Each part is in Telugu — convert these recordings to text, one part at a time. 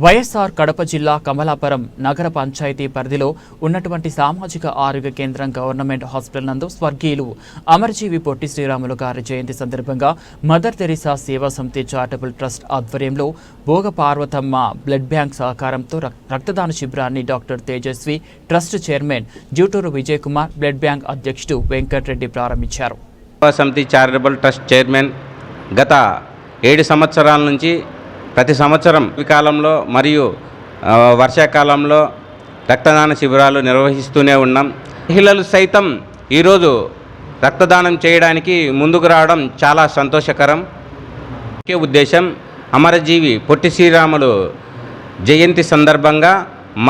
వైఎస్ఆర్ కడప జిల్లా కమలాపురం నగర పంచాయతీ పరిధిలో ఉన్నటువంటి సామాజిక ఆరోగ్య కేంద్రం గవర్నమెంట్ హాస్పిటల్ నందు స్వర్గీయులు అమరజీవి పొట్టి శ్రీరాములు గారి జయంతి సందర్భంగా మదర్ తెరీసా సేవా సమితి చారిటబుల్ ట్రస్ట్ ఆధ్వర్యంలో భోగ పార్వతమ్మ బ్లడ్ బ్యాంక్ సహకారంతో రక్తదాన శిబిరాన్ని doctor Tejaswi trust chairman Juturu Vijay Kumar blood bank అధ్యక్షుడు వెంకటరెడ్డి ప్రారంభించారు. సమితి చారిటబుల్ ట్రస్ట్ చైర్మన్ గత 7 సంవత్సరాల నుంచి ప్రతి సంవత్సరం కాలంలో మరియు వర్షాకాలంలో రక్తదాన శిబిరాలు నిర్వహిస్తూనే ఉన్నాం. మహిళలు సైతం ఈరోజు రక్తదానం చేయడానికి ముందుకు రావడం చాలా సంతోషకరం. ముఖ్య ఉద్దేశం అమరజీవి పొట్టి శ్రీరాములు జయంతి సందర్భంగా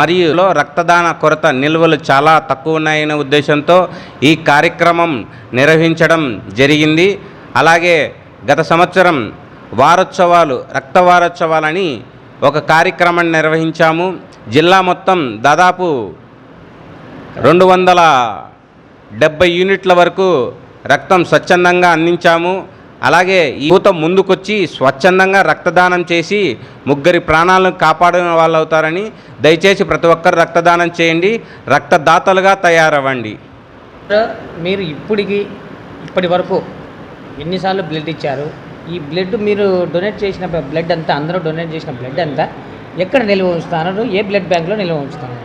మరియు రక్తదాన కొరత నిల్వలు చాలా తక్కువ ఉన్నాయనే ఉద్దేశంతో ఈ కార్యక్రమం నిర్వహించడం జరిగింది. అలాగే గత సంవత్సరం రక్త వారోత్సవాలని ఒక కార్యక్రమాన్ని నిర్వహించాము. జిల్లా మొత్తం దాదాపు 270 యూనిట్ల వరకు రక్తం స్వచ్ఛందంగా అందించాము. అలాగే యువత ముందుకొచ్చి స్వచ్ఛందంగా రక్తదానం చేసి 3 ప్రాణాలను కాపాడిన వాళ్ళు అవుతారని దయచేసి ప్రతి ఒక్కరు రక్తదానం చేయండి, రక్తదాతలుగా తయారవ్వండి. మీరు ఇప్పటి వరకు ఎన్నిసార్లు బ్లడ్ ఇచ్చారు? ఈ బ్లడ్ మీరు డొనేట్ చేసిన బ్లడ్ అంతా, అందరూ డొనేట్ చేసిన బ్లడ్ అంతా ఎక్కడ నిల్వ ఉంచుతున్నారు? ఏ బ్లడ్ బ్యాంక్లో నిల్వ ఉంచుతున్నారు?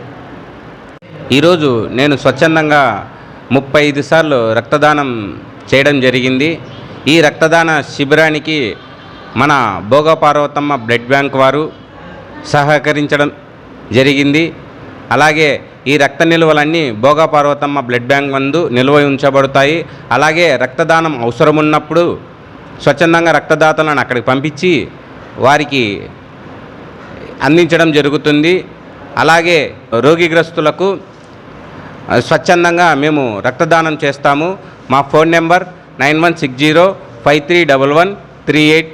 ఈరోజు నేను స్వచ్ఛందంగా 35 సార్లు రక్తదానం చేయడం జరిగింది. ఈ రక్తదాన శిబిరానికి మన భోగపార్వతమ్మ బ్లడ్ బ్యాంక్ వారు సహకరించడం జరిగింది. అలాగే ఈ రక్త నిల్వలన్నీ భోగపార్వతమ్మ బ్లడ్ బ్యాంక్ నందు నిల్వ ఉంచబడతాయి. అలాగే రక్తదానం అవసరమున్నప్పుడు స్వచ్ఛందంగా రక్తదాతలను అక్కడికి పంపించి వారికి అందించడం జరుగుతుంది. అలాగే రోగిగ్రస్తులకు స్వచ్ఛందంగా మేము రక్తదానం చేస్తాము. మా ఫోన్ నెంబర్ 9160531138.